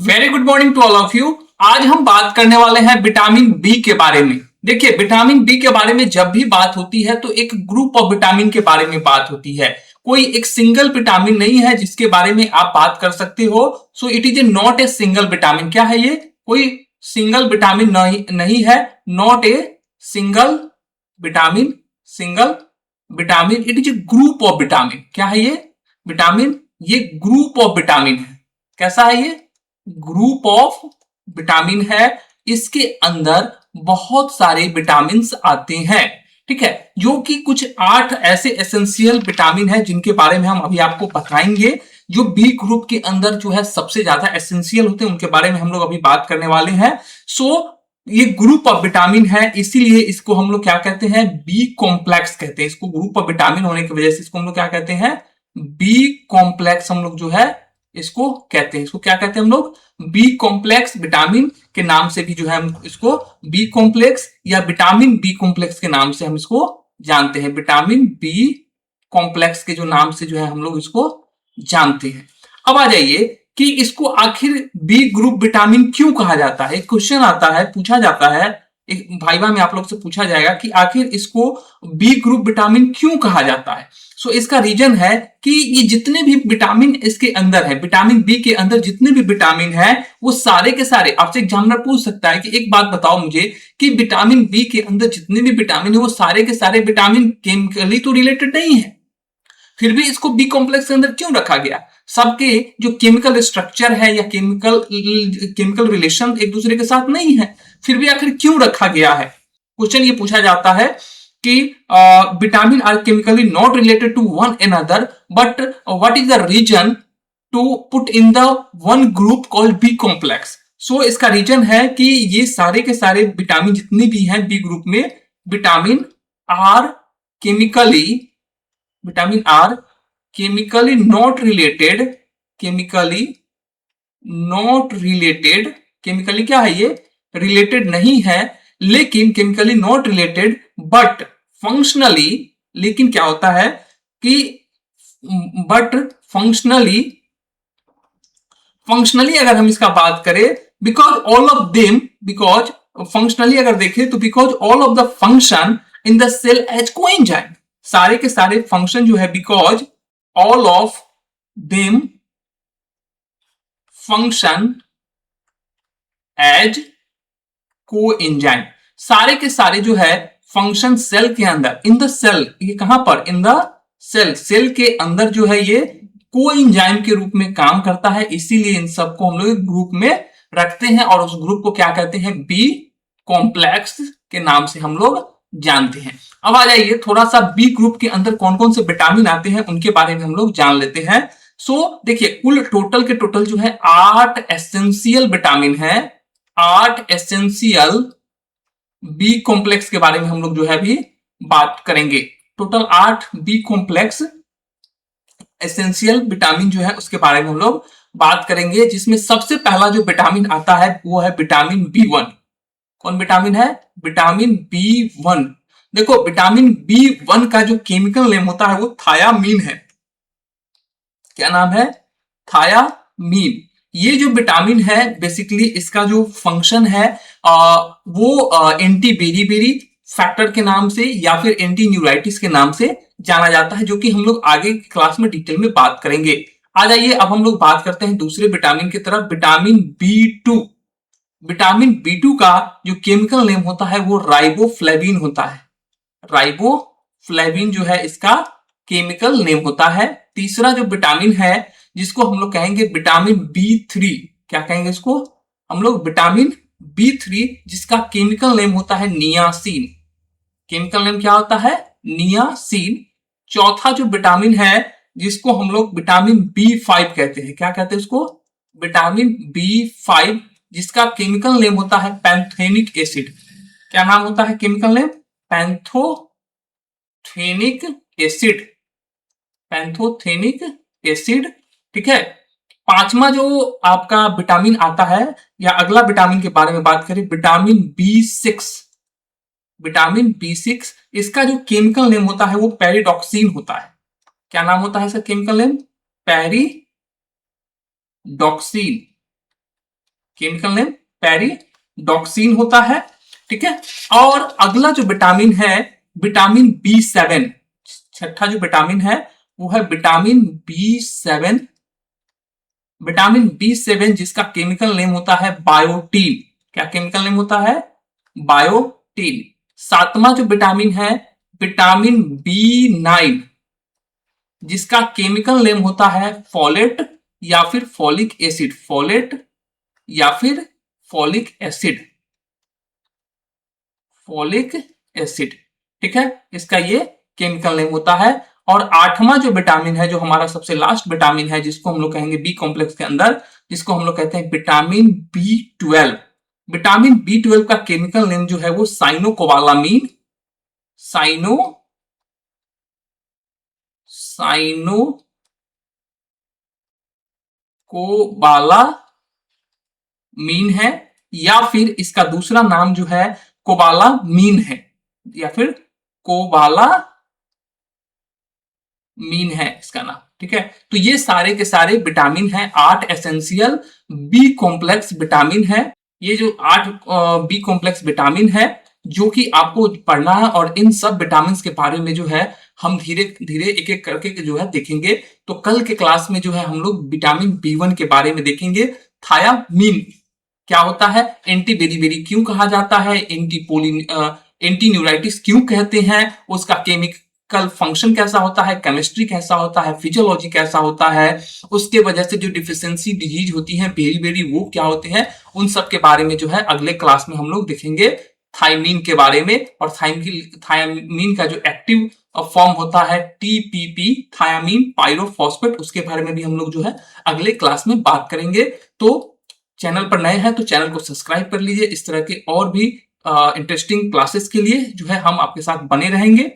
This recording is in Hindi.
Very good morning to all of you. आज हम बात करने वाले हैं विटामिन बी के बारे में। देखिए, विटामिन बी के बारे में जब भी बात होती है तो एक ग्रुप ऑफ विटामिन के बारे में बात होती है। कोई एक सिंगल विटामिन नहीं है जिसके बारे में आप बात कर सकते हो। So it is a not a single vitamin. क्या है ये? कोई सिंगल विटामिन नहीं है। Not a single vitamin. Single vitamin, it is a group of vitamin. क्या है ये? विटामिन, ये ग्रुप ऑफ विटामिन है। कैसा है ये? ग्रुप ऑफ विटामिन है। इसके अंदर बहुत सारे विटामिन आते हैं, ठीक है, जो कि कुछ 8 ऐसे एसेंशियल विटामिन है जिनके बारे में हम अभी आपको बताएंगे। जो बी ग्रुप के अंदर जो है सबसे ज्यादा एसेंशियल होते हैं उनके बारे में हम लोग अभी बात करने वाले हैं। सो ये ग्रुप ऑफ विटामिन है, इसीलिए इसको हम लोग क्या कहते हैं? बी कॉम्प्लेक्स कहते हैं। इसको ग्रुप ऑफ विटामिन होने की वजह से इसको हम लोग क्या कहते हैं? बी कॉम्प्लेक्स हम लोग जो है इसको कहते हैं। इसको क्या कहते हैं हम लोग? बी कॉम्प्लेक्स विटामिन के नाम से भी जो है हम इसको बी कॉम्प्लेक्स या विटामिन बी कॉम्प्लेक्स के नाम से हम इसको जानते हैं। विटामिन बी कॉम्प्लेक्स के जो नाम से जो है हम लोग इसको जानते हैं। अब आ जाइए कि इसको आखिर बी ग्रुप विटामिन क्यों कहा जाता है। एक क्वेश्चन आता है, पूछा जाता है, एक भाईवा में आप लोग से पूछा जाएगा कि आखिर इसको बी ग्रुप विटामिन क्यों कहा जाता है। सो इसका रीजन है कि ये जितने भी विटामिन इसके अंदर है, विटामिन बी के अंदर जितने भी विटामिन है वो सारे के सारे, आपसे एग्जामिनर पूछ सकता है कि एक बात बताओ मुझे कि विटामिन बी के अंदर जितने भी विटामिन है वो सारे के सारे विटामिन केमिकली तो रिलेटेड नहीं है, फिर भी इसको बी कॉम्प्लेक्स के अंदर क्यों रखा गया? सबके जो केमिकल स्ट्रक्चर है या केमिकल रिलेशन एक दूसरे के साथ नहीं है, फिर भी आखिर क्यों रखा गया है? क्वेश्चन ये पूछा जाता है कि vitamins are chemically not related to one another, but what is the reason to put in the one group called B complex. So इसका रीजन है कि ये सारे के सारे विटामिन जितने भी हैं बी ग्रुप में, vitamin are chemically not related, chemically क्या है ये? रिलेटेड नहीं है, लेकिन chemically not related but functionally, लेकिन क्या होता है कि बट फंक्शनली अगर हम इसका बात करें, बिकॉज फंक्शनली अगर देखें तो because all of the function in the cell as coenzyme, सारे के सारे फंक्शन जो है, because all of them function as coenzyme, सारे के सारे जो है फंक्शन सेल के अंदर, इन द सेल, ये कहां पर? इन द सेल के अंदर जो है ये कोएंजाइम के रूप में काम करता है। इसीलिए इन सबको हम लोग ग्रुप में रखते हैं और उस ग्रुप को क्या कहते हैं? बी कॉम्प्लेक्स के नाम से हम लोग जानते हैं। अब आ जाइए थोड़ा सा बी ग्रुप के अंदर कौन कौन से विटामिन आते हैं उनके बारे में हम लोग जान लेते हैं। सो देखिए, कुल टोटल के टोटल जो है 8 एसेंशियल विटामिन है। 8 एसेंशियल बी कॉम्प्लेक्स के बारे में हम लोग जो है अभी बात करेंगे। Total 8 B complex essential vitamin जो है उसके बारे में हम लोग बात करेंगे, जिसमें सबसे पहला जो विटामिन आता है वो है विटामिन बी1। कौन विटामिन है? Vitamin B1. देखो, विटामिन बी1 का जो केमिकल नेम होता है वो थायामीन है। क्या नाम है? थायामीन। ये जो विटामिन है बेसिकली इसका जो फंक्शन है वो एंटी बेरीबेरी फैक्टर के नाम से या फिर एंटी न्यूराइटिस के नाम से जाना जाता है, जो कि हम लोग आगे क्लास में डिटेल में बात करेंगे। आ जाइए अब हम लोग बात करते हैं दूसरे विटामिन की तरफ, विटामिन बी2। विटामिन बी2 का जो केमिकल नेम होता है वो राइबोफ्लेविन होता है। राइबोफ्लेविन जो है इसका केमिकल नेम होता है। तीसरा जो विटामिन है जिसको हम लोग कहेंगे विटामिन बी3, क्या कहेंगे इसको हम लोग? विटामिन बी3, जिसका केमिकल नेम होता है नियासिन। केमिकल नेम क्या होता है? नियासिन। चौथा जो विटामिन है जिसको हम लोग विटामिन बी5 कहते हैं, क्या कहते हैं उसको? विटामिन बी5, जिसका केमिकल नेम होता है पैंथेनिक एसिड। क्या नाम होता है केमिकल नेम? पैंथोथेनिक एसिड। पैंथोथेनिक एसिड, ठीक है। पांचवा जो आपका विटामिन आता है, या अगला विटामिन के बारे में बात करें, विटामिन बी6। विटामिन बी6, इसका जो केमिकल नेम होता है वो पेरिडॉक्सिन होता है। क्या नाम होता है इसका chemical name? Pyridoxine. Chemical name pyridoxine होता है, ठीक है। और अगला जो विटामिन है विटामिन B7, छठा जो विटामिन है वो है विटामिन B7। विटामिन B7 जिसका केमिकल नेम होता है बायोटीन। क्या केमिकल नेम होता है? बायोटीन। सातवां जो विटामिन है विटामिन B9 जिसका केमिकल नेम होता है फोलेट या फिर फॉलिक एसिड। फोलेट या फिर फॉलिक एसिड, फॉलिक एसिड, ठीक है। इसका ये केमिकल नेम होता है। और आठवां जो विटामिन है, जो हमारा सबसे लास्ट विटामिन है, जिसको हम लोग कहेंगे बी कॉम्प्लेक्स के अंदर, जिसको हम लोग कहते हैं विटामिन B12। विटामिन B12 का केमिकल नेम जो है वो साइनोकोबालामीन, साइनोकोबालामीन है, या फिर इसका दूसरा नाम जो है कोबालामीन है, या फिर कोबालामीन है इसका नाम, ठीक है। तो ये सारे के सारे विटामिन हैं, 8 एसेंशियल बी कॉम्प्लेक्स विटामिन है। ये जो 8 बी कॉम्प्लेक्स विटामिन है जो कि आपको पढ़ना है, और इन सब विटामिन के बारे में जो है हम धीरे धीरे एक एक करके जो है देखेंगे। तो कल के क्लास में जो है हम लोग विटामिन B1 के बारे में देखेंगे। थायामीन क्या होता है, एंटी बेरीबेरी क्यों कहा जाता है, एंटी न्यूराइटिस क्यों कहते हैं, उसका केमिकल फंक्शन कैसा होता है, केमिस्ट्री कैसा होता है, फिजियोलॉजी कैसा होता है, उसके वजह से जो डिफिशियंसी डिजीज होती है बेरी वो क्या होते हैं, उन सब के बारे में जो है अगले क्लास में हम लोग देखेंगे थायमीन के बारे में। और थायमीन का जो एक्टिव फॉर्म होता है TPP, थायामीन पायरोफॉस्फेट, उसके बारे में भी हम लोग जो है अगले क्लास में बात करेंगे। तो चैनल पर नए हैं तो चैनल को सब्सक्राइब कर लीजिए। इस तरह के और भी इंटरेस्टिंग क्लासेस के लिए जो है हम आपके साथ बने रहेंगे।